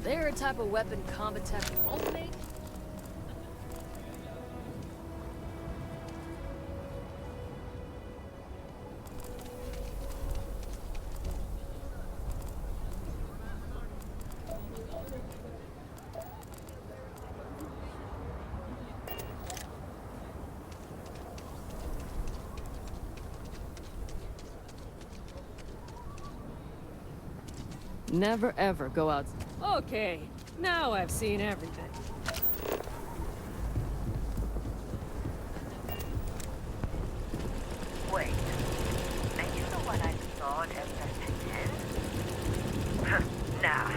there a type of weapon combat tech won't make? Never ever go out. Okay, now I've seen everything. Wait, are you the one I saw at FF10? Nah.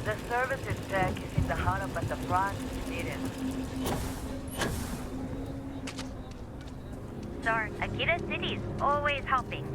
The services tech is in the heart up at the front, didn't. Sir, Akira City's always helping.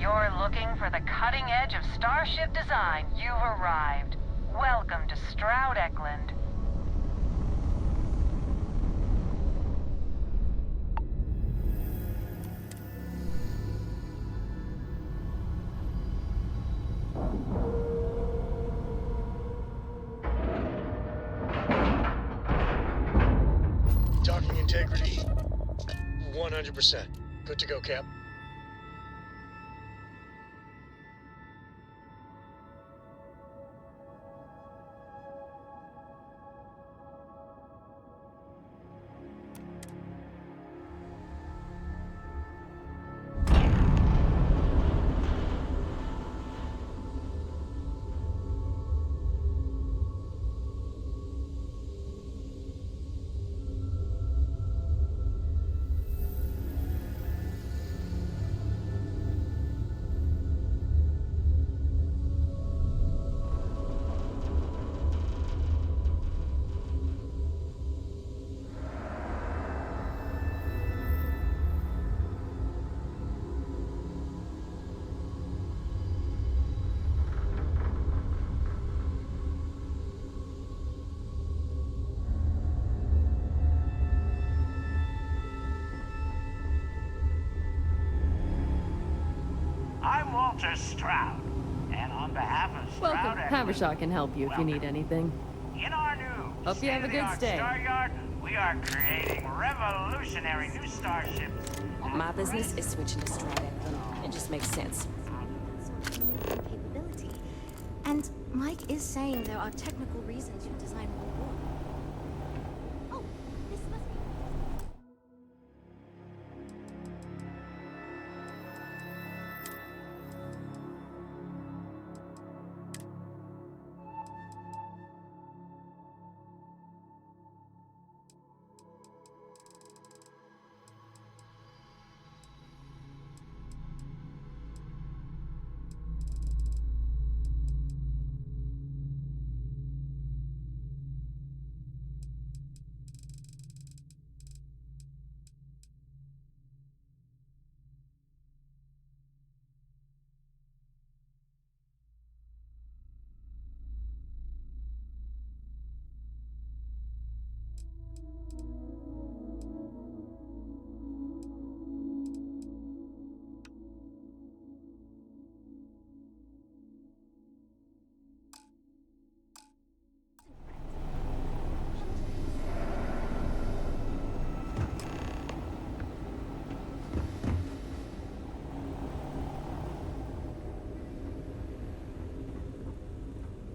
you're looking for the cutting edge of starship design, you've arrived. Welcome to Stroud Eklund. Docking integrity, 100%. Good to go, Cap. I'm Walter Stroud, and on behalf of Stroud Welcome. Eklund, Havershaw can help you if you need anything. in our new Hope you have a good state-of-the-art stay. Star Yard, we are creating revolutionary new starships. My business is switching to Stroud Eklund. It just makes sense. Capability. And Mike is saying there are technical reasons your design will work. Oh, this must be...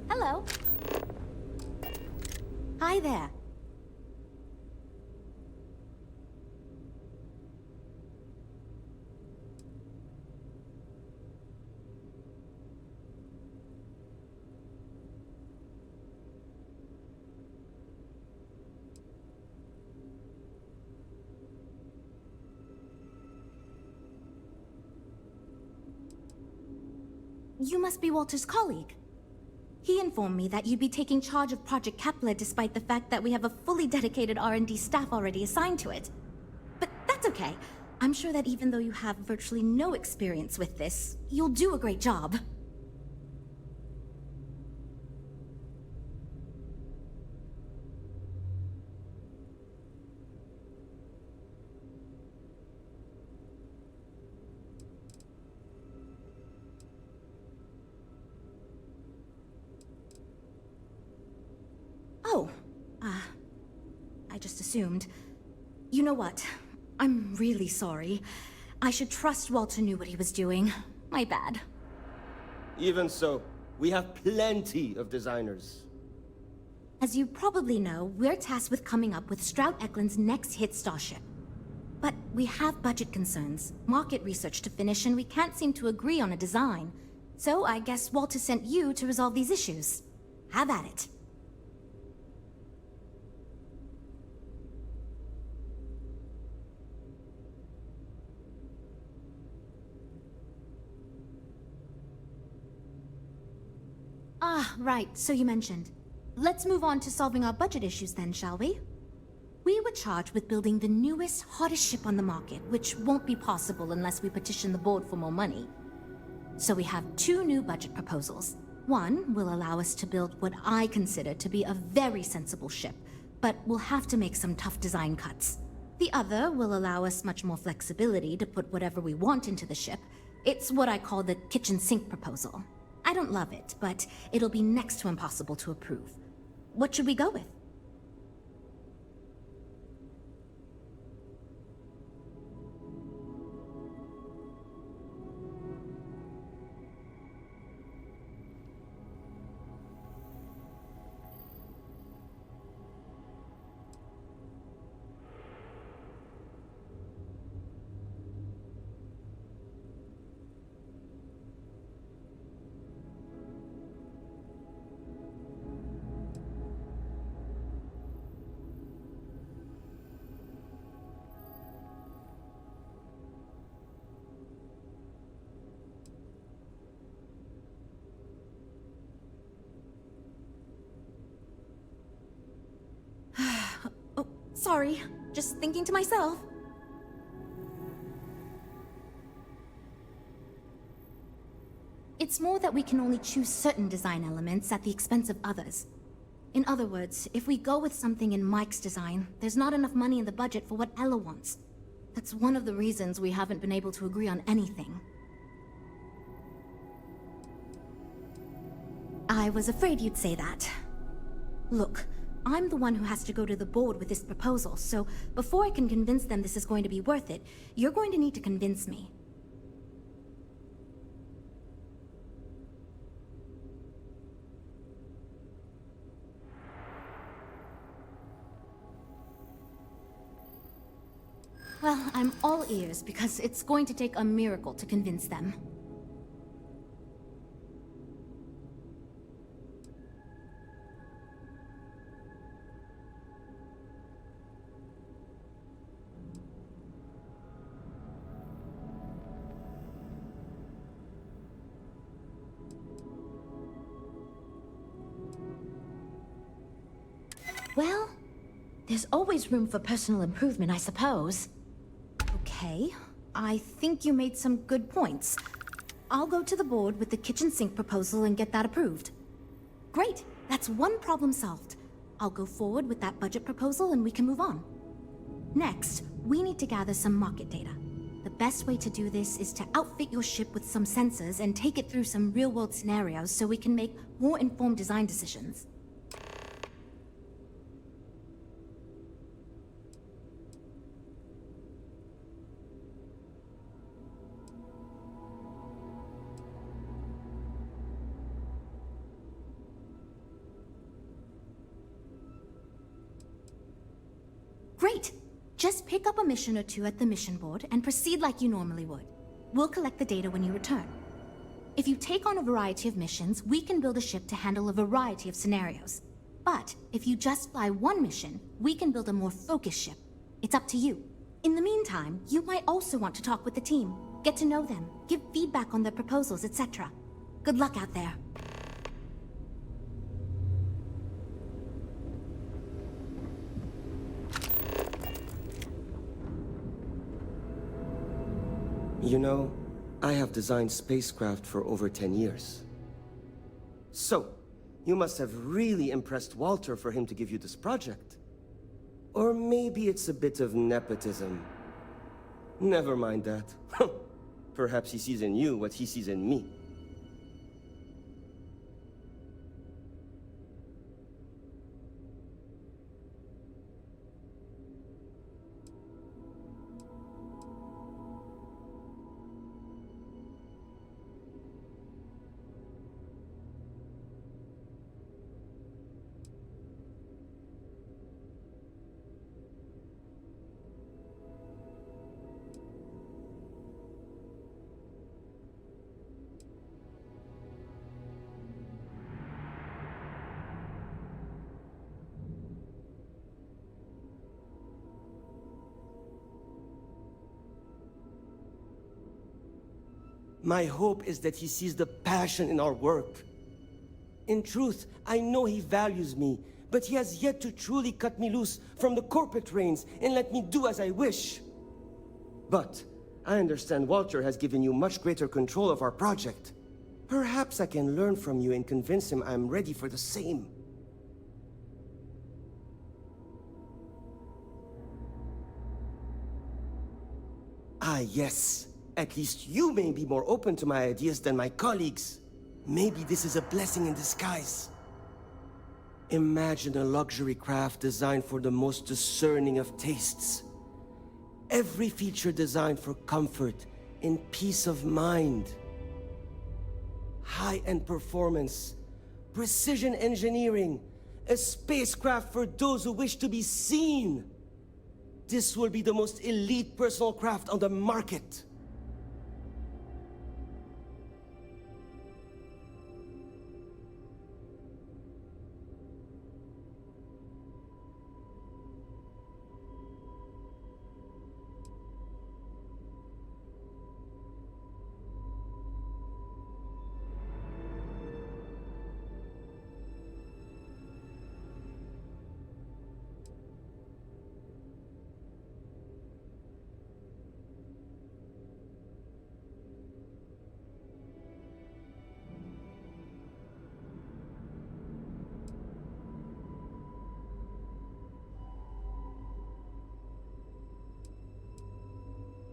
Hello. Hi there. You must be Walter's colleague. He informed me that you'd be taking charge of Project Kepler despite the fact that we have a fully dedicated R&D staff already assigned to it. But that's okay. I'm sure that even though you have virtually no experience with this, you'll do a great job. Oh, I just assumed. You know what? I'm really sorry. I should trust Walter knew what he was doing. My bad. Even so, we have plenty of designers. As you probably know, we're tasked with coming up with Stroud Eklund's next hit starship. But we have budget concerns, market research to finish, and we can't seem to agree on a design. So I guess Walter sent you to resolve these issues. Have at it. Ah, right, so you mentioned. Let's move on to solving our budget issues then, shall we? We were charged with building the newest, hottest ship on the market, which won't be possible unless we petition the board for more money. So we have two new budget proposals. One will allow us to build what I consider to be a very sensible ship, but we'll have to make some tough design cuts. The other will allow us much more flexibility to put whatever we want into the ship. It's what I call the kitchen sink proposal. I don't love it, but it'll be next to impossible to approve. What should we go with? Oh, sorry. Just thinking to myself. It's more that we can only choose certain design elements at the expense of others. In other words, if we go with something in Mike's design, there's not enough money in the budget for what Ella wants. That's one of the reasons we haven't been able to agree on anything. I was afraid you'd say that. Look, I'm the one who has to go to the board with this proposal, so before I can convince them this is going to be worth it, you're going to need to convince me. Well, I'm all ears because it's going to take a miracle to convince them. Well, there's always room for personal improvement, I suppose. Okay, I think you made some good points. I'll go to the board with the kitchen sink proposal and get that approved. Great, that's one problem solved. I'll go forward with that budget proposal and we can move on. Next, we need to gather some market data. The best way to do this is to outfit your ship with some sensors and take it through some real-world scenarios so we can make more informed design decisions. Great! Just pick up a mission or two at the mission board and proceed like you normally would. We'll collect the data when you return. If you take on a variety of missions, we can build a ship to handle a variety of scenarios. But if you just fly one mission, we can build a more focused ship. It's up to you. In the meantime, you might also want to talk with the team, get to know them, give feedback on their proposals, etc. Good luck out there. You know, I have designed spacecraft for over 10 years. So, you must have really impressed Walter for him to give you this project. Or maybe it's a bit of nepotism. Never mind that. Perhaps he sees in you what he sees in me. My hope is that he sees the passion in our work. In truth, I know he values me, but he has yet to truly cut me loose from the corporate reins and let me do as I wish. But I understand Walter has given you much greater control of our project. Perhaps I can learn from you and convince him I'm ready for the same. Ah, yes. At least you may be more open to my ideas than my colleagues. Maybe this is a blessing in disguise. Imagine a luxury craft designed for the most discerning of tastes. Every feature designed for comfort and peace of mind. High-end performance, precision engineering, a spacecraft for those who wish to be seen. This will be the most elite personal craft on the market.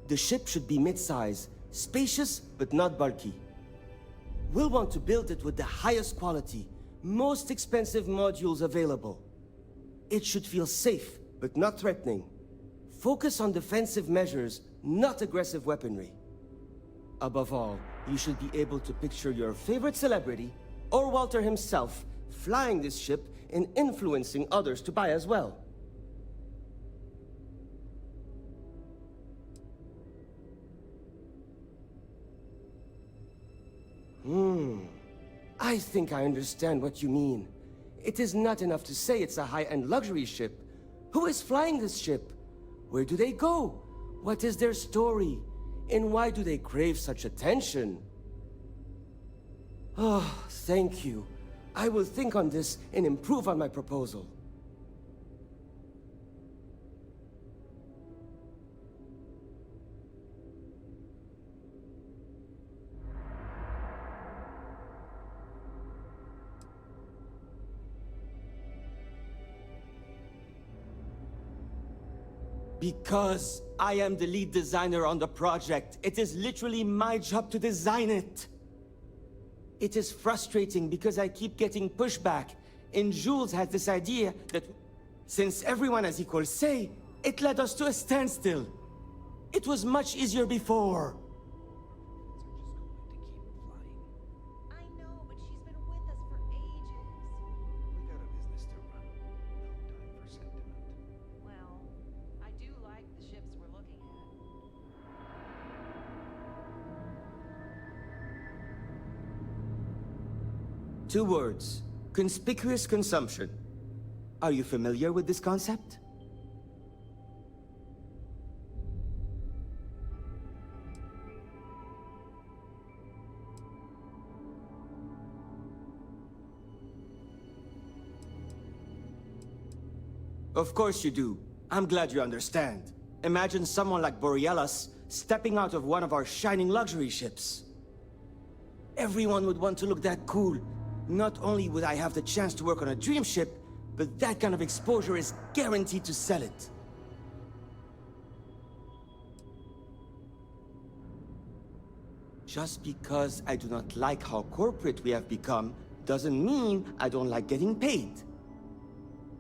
The ship should be mid-size, spacious but not bulky. We'll want to build it with the highest quality, most expensive modules available. It should feel safe but not threatening. Focus on defensive measures, not aggressive weaponry. Above all, you should be able to picture your favorite celebrity, or Walter himself, flying this ship and influencing others to buy as well. I think I understand what you mean. It is not enough to say it's a high-end luxury ship. Who is flying this ship? Where do they go? What is their story? And why do they crave such attention? Oh, thank you. I will think on this and improve on my proposal. Because I am the lead designer on the project, it is literally my job to design it. It is frustrating because I keep getting pushback, and Jules has this idea that since everyone has equal say, it led us to a standstill. It was much easier before. I know, but she's been with us for ages. We got a business to run. No time for sentiment. Well, I do like the ships we're looking at. 2 words. Conspicuous consumption. Are you familiar with this concept? Of course you do. I'm glad you understand. Imagine someone like Borealis stepping out of one of our shining luxury ships. Everyone would want to look that cool. Not only would I have the chance to work on a dream ship, but that kind of exposure is guaranteed to sell it. Just because I do not like how corporate we have become, doesn't mean I don't like getting paid.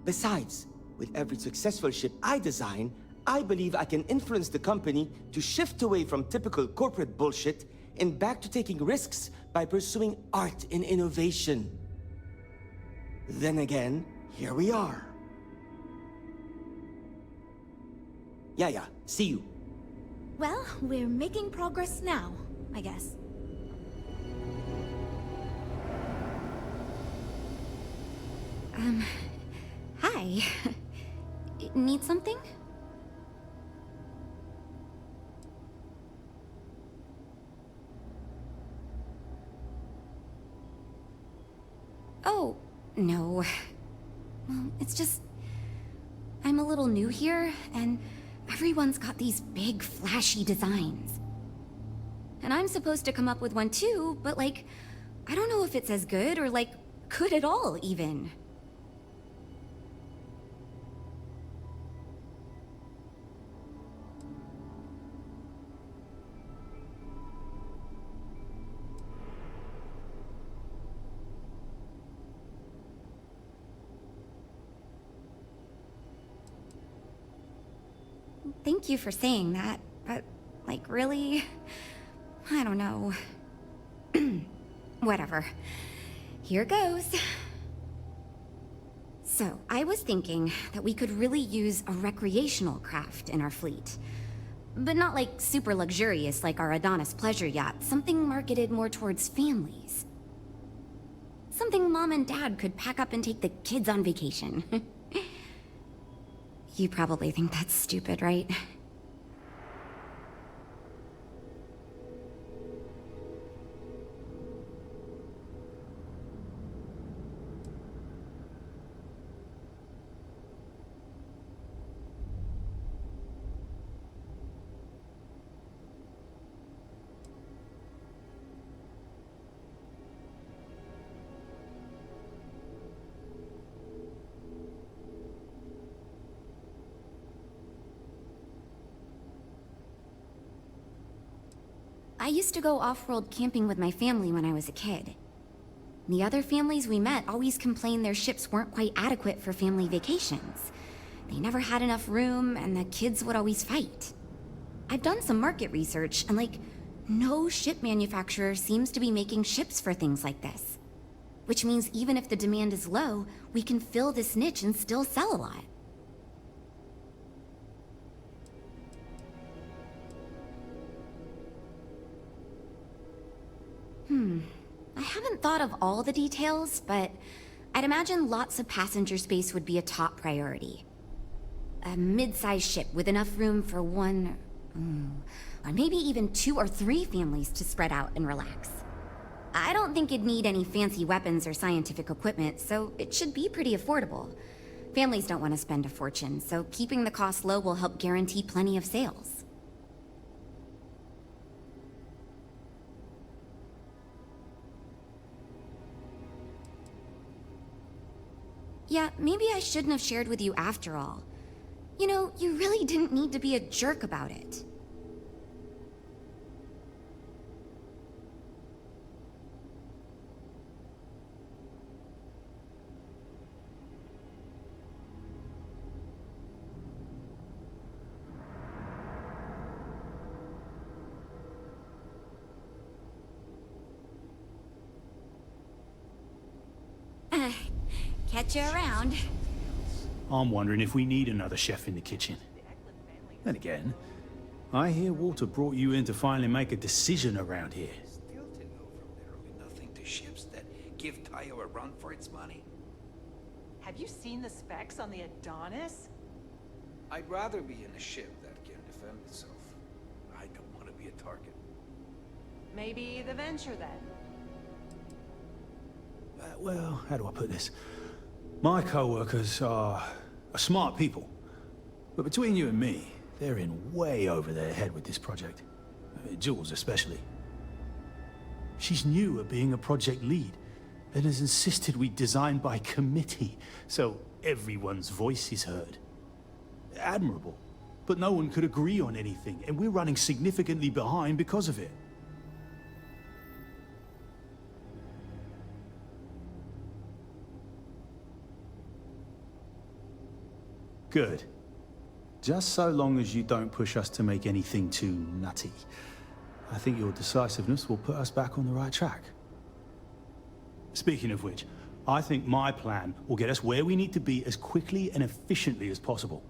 Besides, with every successful ship I design, I believe I can influence the company to shift away from typical corporate bullshit and back to taking risks by pursuing art and innovation. Then again, here we are. Yeah, see you. Well, we're making progress now, I guess. Hi. Need something? Oh, no. Well, it's just... I'm a little new here, and everyone's got these big, flashy designs. And I'm supposed to come up with one too, but like, I don't know if it's as good or like, good at all even. Thank you for saying that, but, like, really? I don't know. Whatever. Here goes. So, I was thinking that we could really use a recreational craft in our fleet. But not like super luxurious like our Adonis pleasure yacht, something marketed more towards families. Something Mom and Dad could pack up and take the kids on vacation. You probably think that's stupid, right? I used to go off-world camping with my family when I was a kid. The other families we met always complained their ships weren't quite adequate for family vacations. They never had enough room, and the kids would always fight. I've done some market research, and like, no ship manufacturer seems to be making ships for things like this. Which means even if the demand is low, we can fill this niche and still sell a lot. I haven't thought of all the details, but I'd imagine lots of passenger space would be a top priority. A mid-sized ship with enough room for one, or maybe even 2 or 3 families to spread out and relax. I don't think it'd need any fancy weapons or scientific equipment, so it should be pretty affordable. Families don't want to spend a fortune, so keeping the cost low will help guarantee plenty of sales. Yeah, maybe I shouldn't have shared with you after all. You know, you really didn't need to be a jerk about it. Catch you around. I'm wondering if we need another chef in the kitchen. Then again, I hear Walter brought you in to finally make a decision around here. Still to know from their early nothing to ships that give Tayo a run for its money. Have you seen the specs on the Adonis? I'd rather be in a ship that can defend itself. I don't want to be a target. Maybe the Venture then? Well, how do I put this? My co-workers are smart people. But between you and me, they're in way over their head with this project. Jules especially. She's new at being a project lead and has insisted we design by committee, so everyone's voice is heard. Admirable. But no one could agree on anything, and we're running significantly behind because of it. Good. Just so long as you don't push us to make anything too nutty. I think your decisiveness will put us back on the right track. Speaking of which, I think my plan will get us where we need to be as quickly and efficiently as possible.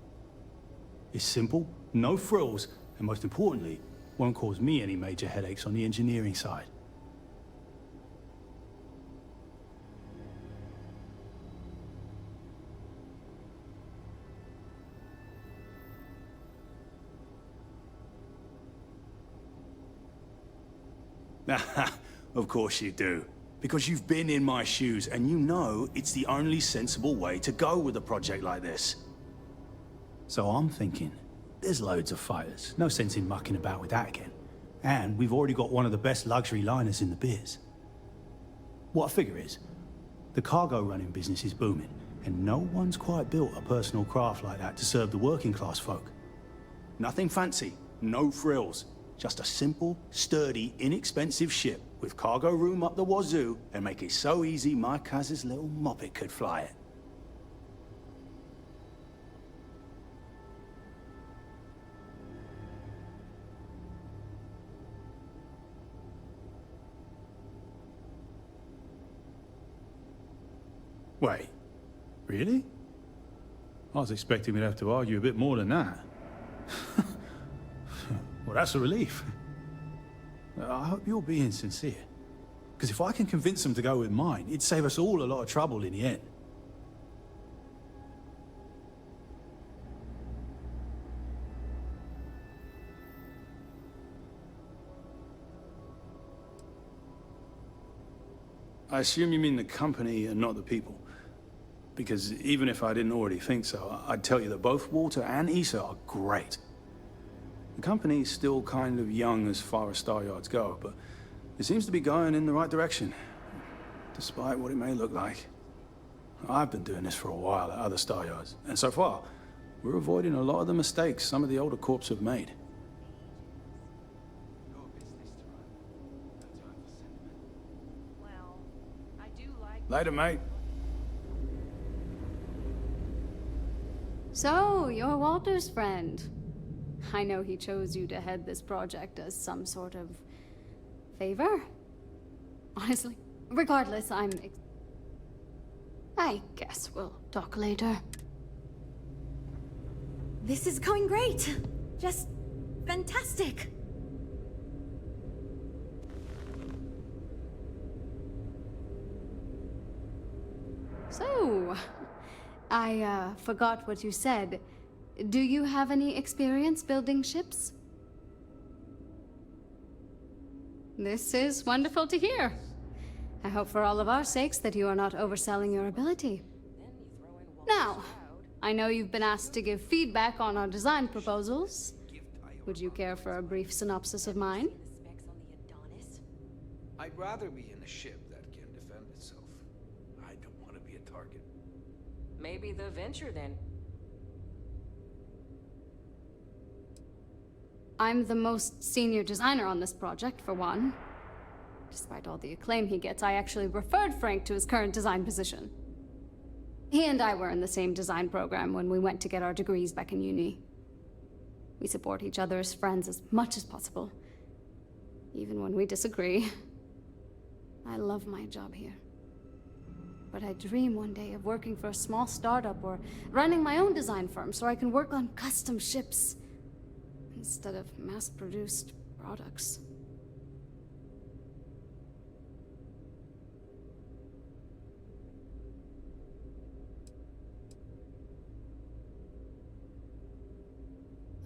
It's simple, no frills, and most importantly, won't cause me any major headaches on the engineering side. Of course you do. Because you've been in my shoes and you know it's the only sensible way to go with a project like this. So I'm thinking, there's loads of fighters. No sense in mucking about with that again. And we've already got one of the best luxury liners in the biz. What I figure is, the cargo running business is booming, and no one's quite built a personal craft like that to serve the working class folk. Nothing fancy, no frills, just a simple, sturdy, inexpensive ship with cargo room up the wazoo and make it so easy my Kaz's little moppet could fly it. Wait, really? I was expecting we'd have to argue a bit more than that. Well, that's a relief. I hope you're being sincere. Because if I can convince them to go with mine, it'd save us all a lot of trouble in the end. I assume you mean the company and not the people. Because even if I didn't already think so, I'd tell you that both Walter and Issa are great. The company's still kind of young as far as Star Yards go, but it seems to be going in the right direction, despite what it may look like. I've been doing this for a while at other Star Yards, and so far, we're avoiding a lot of the mistakes some of the older corps have made. Well, I do like... Later, mate. So, you're Walter's friend. I know he chose you to head this project as some sort of favor. Honestly, regardless, I guess we'll talk later. This is going great. Just fantastic. So, I forgot what you said. Do you have any experience building ships? This is wonderful to hear. I hope for all of our sakes that you are not overselling your ability. Now, I know you've been asked to give feedback on our design proposals. Would you care for a brief synopsis of mine? I'd rather be in a ship that can defend itself. I don't want to be a target. Maybe the Venture then. I'm the most senior designer on this project, for one. Despite all the acclaim he gets, I actually referred Frank to his current design position. He and I were in the same design program when we went to get our degrees back in uni. We support each other as friends as much as possible, even when we disagree. I love my job here. But I dream one day of working for a small startup or running my own design firm so I can work on custom ships instead of mass-produced products.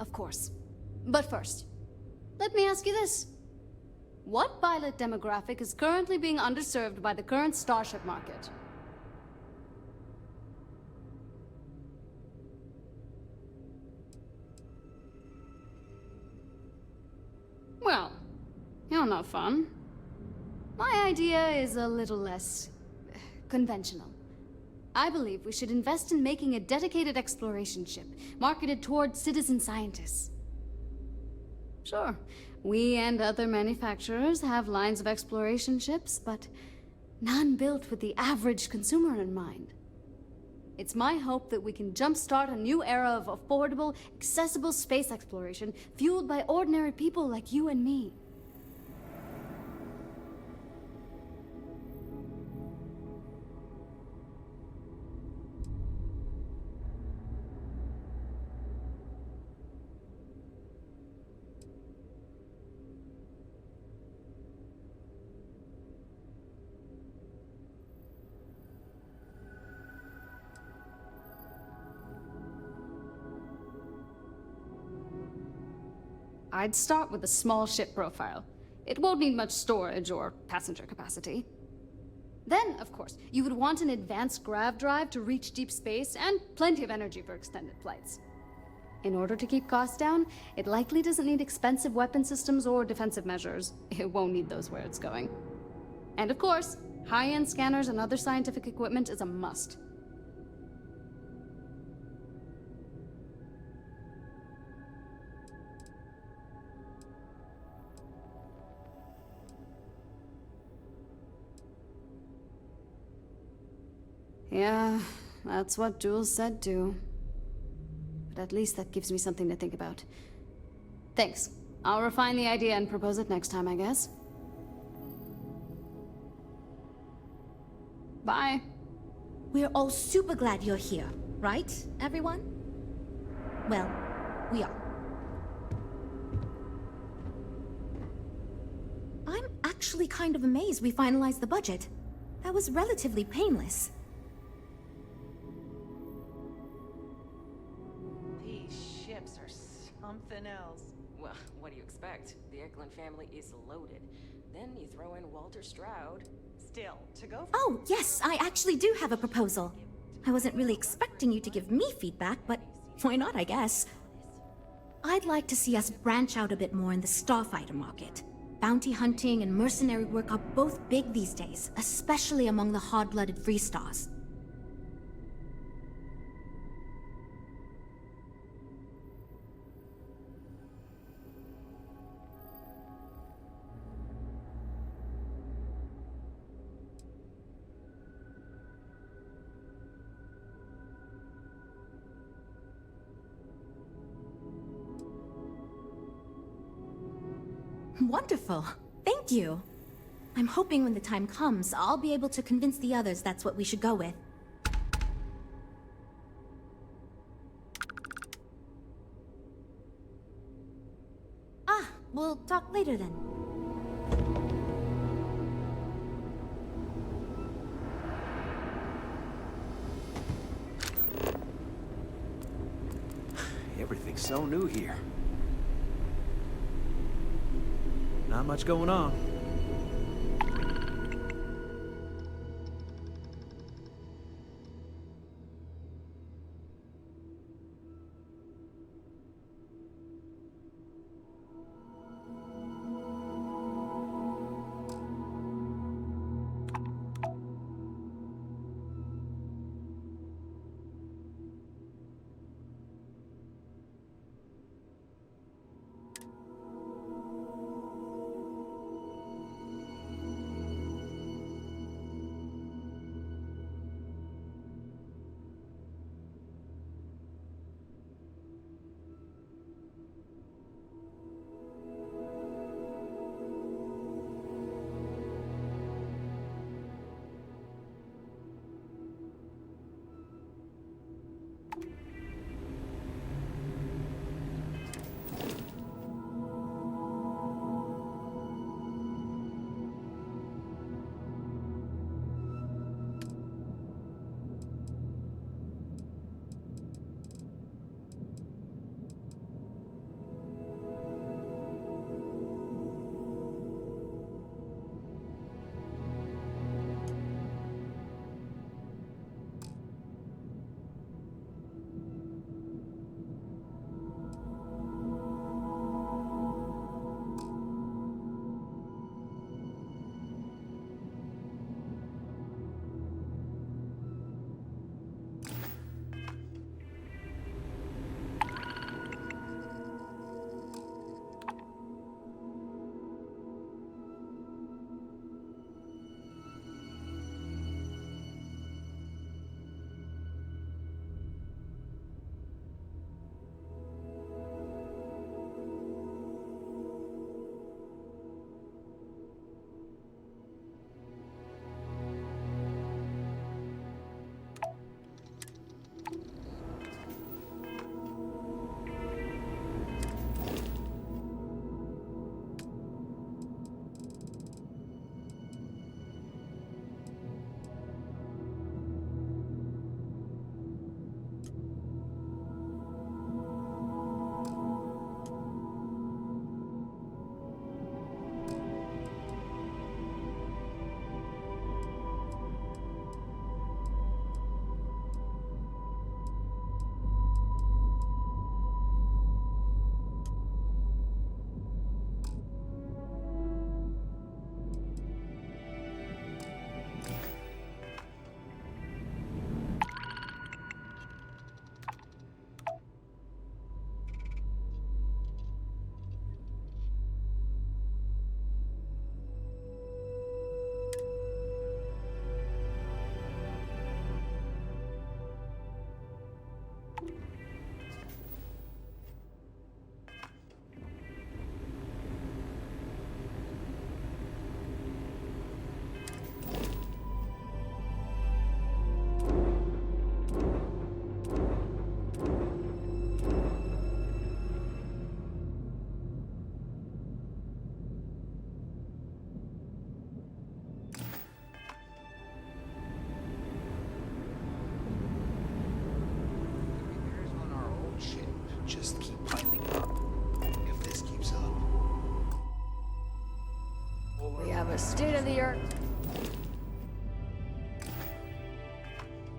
Of course. But first, let me ask you this. What pilot demographic is currently being underserved by the current starship market? Well, you're no fun. My idea is a little less conventional. I believe we should invest in making a dedicated exploration ship, marketed towards citizen scientists. Sure, we and other manufacturers have lines of exploration ships, but none built with the average consumer in mind. It's my hope that we can jumpstart a new era of affordable, accessible space exploration, fueled by ordinary people like you and me. I'd start with a small ship profile. It won't need much storage or passenger capacity. Then, of course, you would want an advanced grav drive to reach deep space and plenty of energy for extended flights. In order to keep costs down, it likely doesn't need expensive weapon systems or defensive measures. It won't need those where it's going. And of course, high-end scanners and other scientific equipment is a must. Yeah, that's what Jules said too. But at least that gives me something to think about. Thanks. I'll refine the idea and propose it next time, I guess. Bye. We're all super glad you're here, right, everyone? Well, we are. I'm actually kind of amazed we finalized the budget. That was relatively painless. These ships are something else. Well, what do you expect? The Eklund family is loaded. Then you throw in Walter Stroud. Still, to go for... Oh, yes, I actually do have a proposal. I wasn't really expecting you to give me feedback, but why not, I guess. I'd like to see us branch out a bit more in the starfighter market. Bounty hunting and mercenary work are both big these days, especially among the hard-blooded free stars. Wonderful. Thank you. I'm hoping when the time comes, I'll be able to convince the others that's what we should go with. Ah, we'll talk later then. Everything's so new here. Not much going on.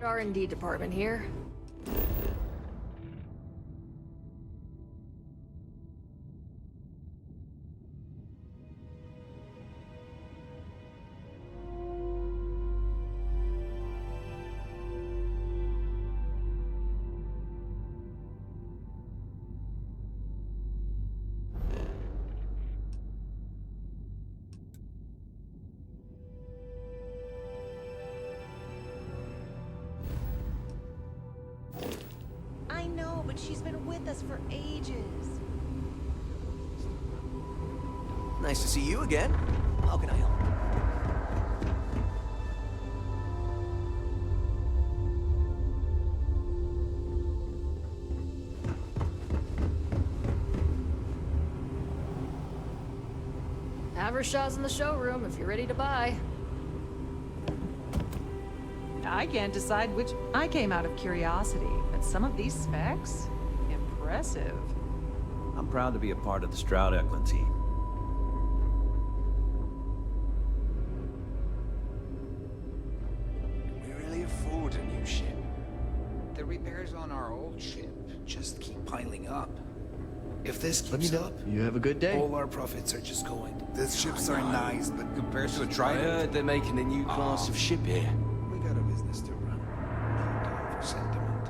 R&D department here. I know, but she's been with us for ages. Nice to see you again. How can I help? Havershaw's in the showroom if you're ready to buy. I can't decide which. I came out of curiosity, but some of these specs? Impressive. I'm proud to be a part of the Stroud-Eklund team. Can we really afford a new ship? The repairs on our old ship just keep piling up. If this keeps up, You have a good day. all our profits are just going. These ships are nice, but compared to a I Trident, heard they're making a new class of ship here. we got a business to run. Not time for sentiment.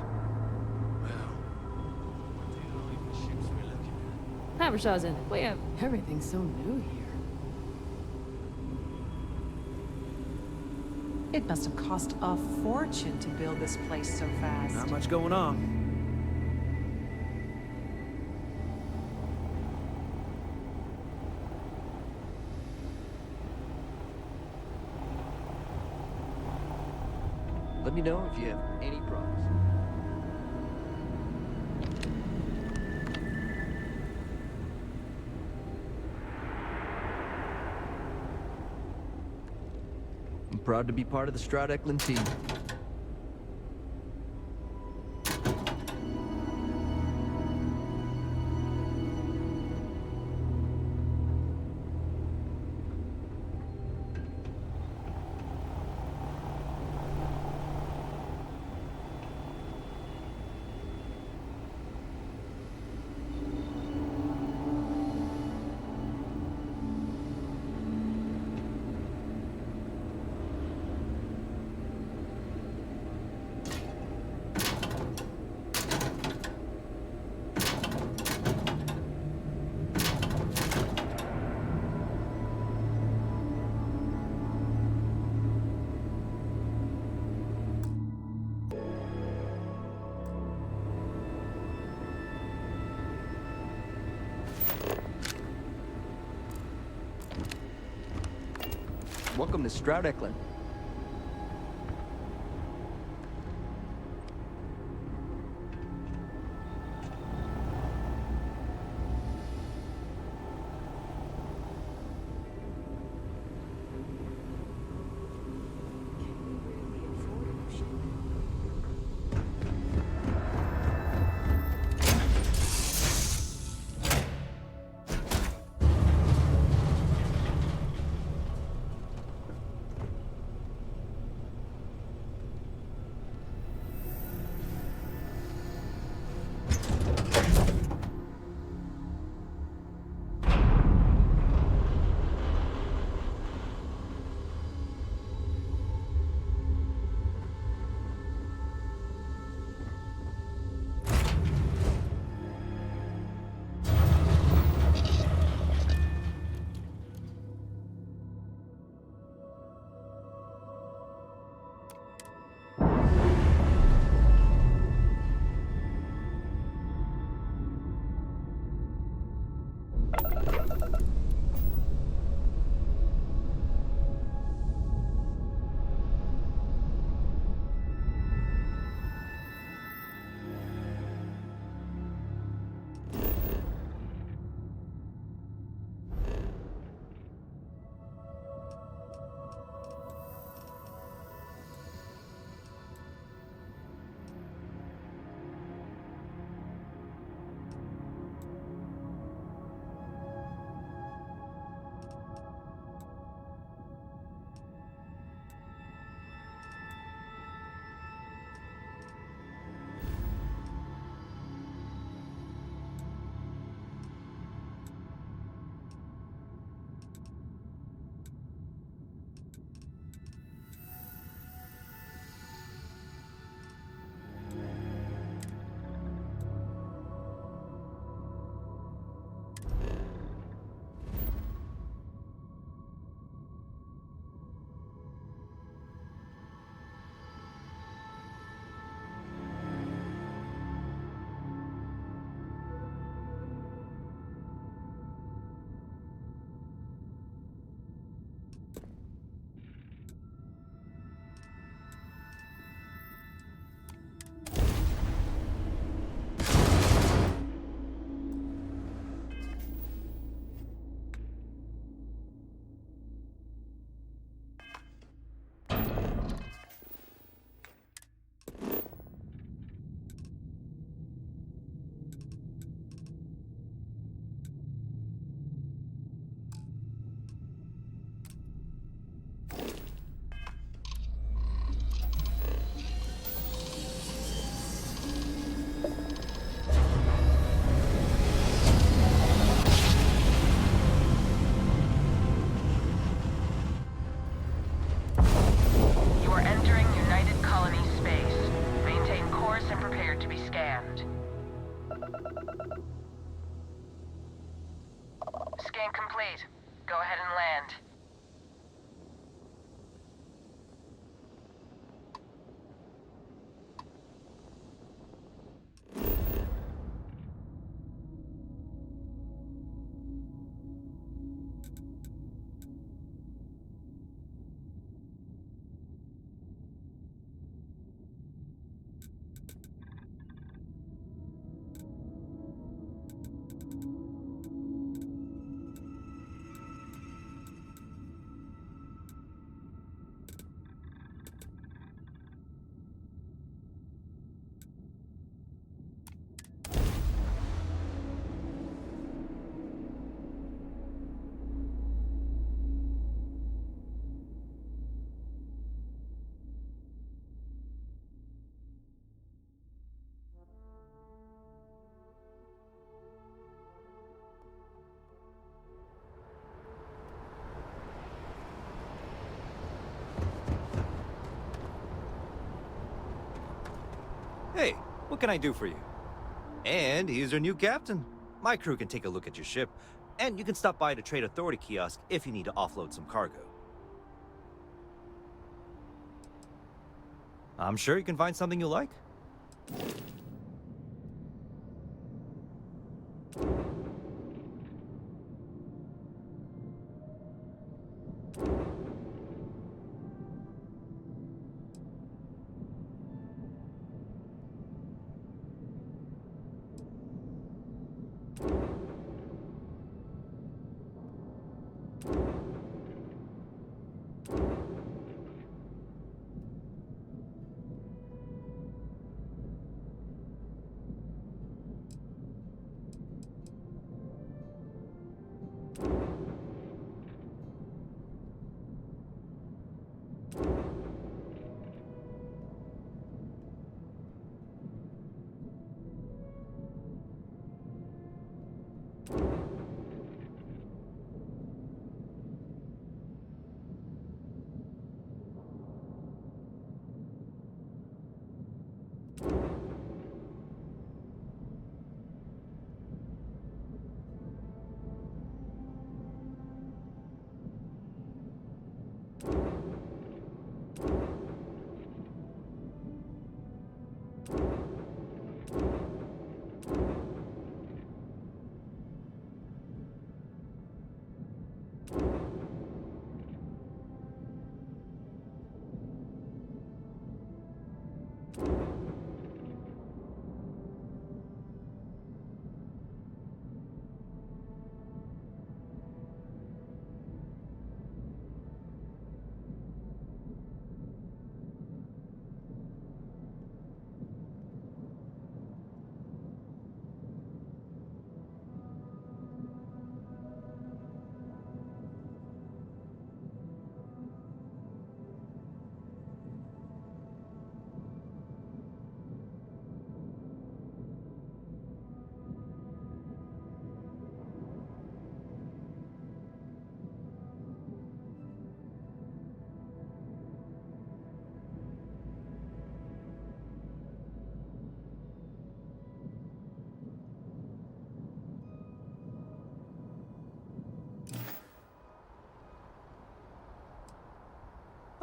Havershaw's in it. Wait, everything's so new here. It must have cost a fortune to build this place so fast. Not much going on. Let me know if you have any problems. I'm proud to be part of the Stroud-Eklund team. Welcome to Stroud-Eklund. land. Scan complete. Go ahead and land. Hey, what can I do for you? And here's our new captain. My crew can take a look at your ship, and you can stop by the Trade Authority kiosk if you need to offload some cargo. I'm sure you can find something you like.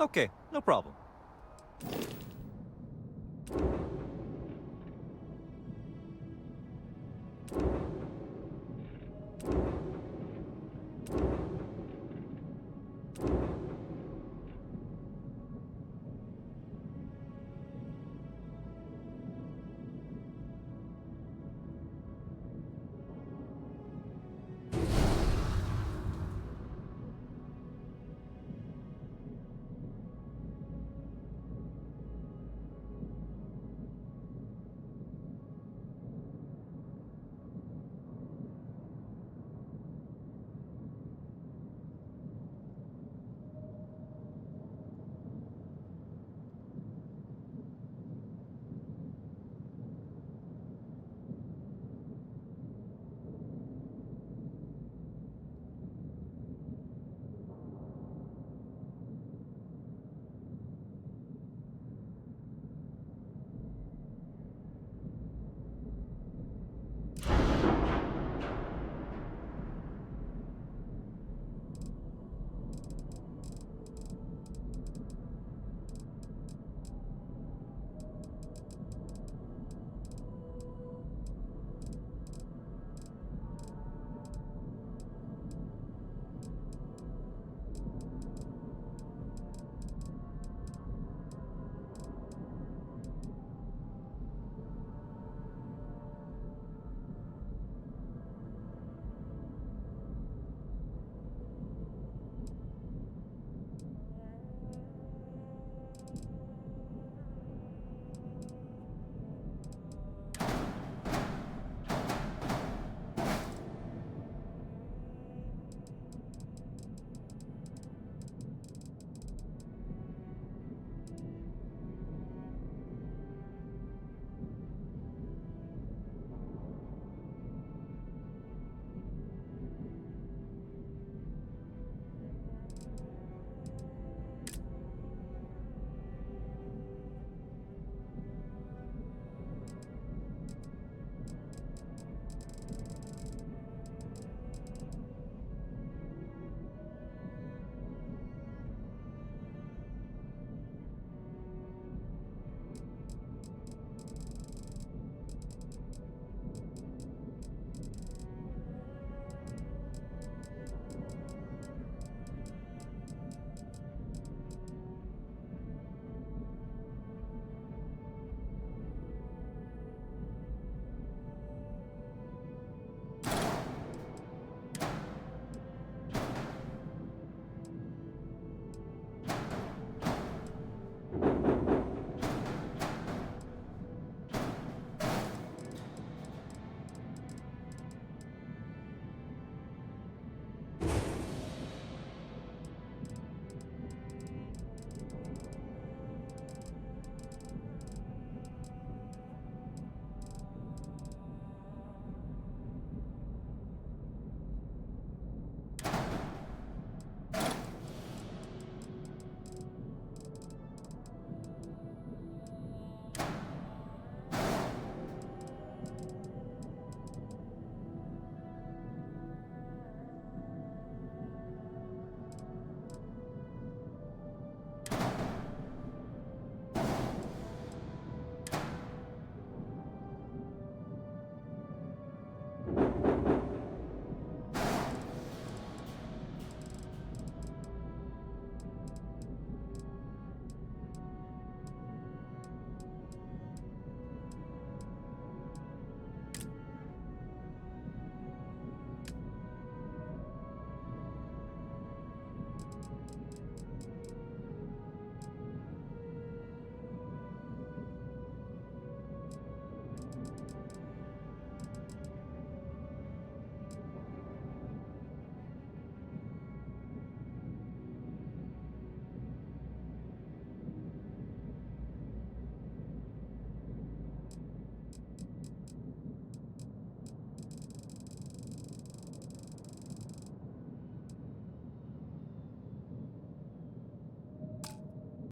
Okay, no problem.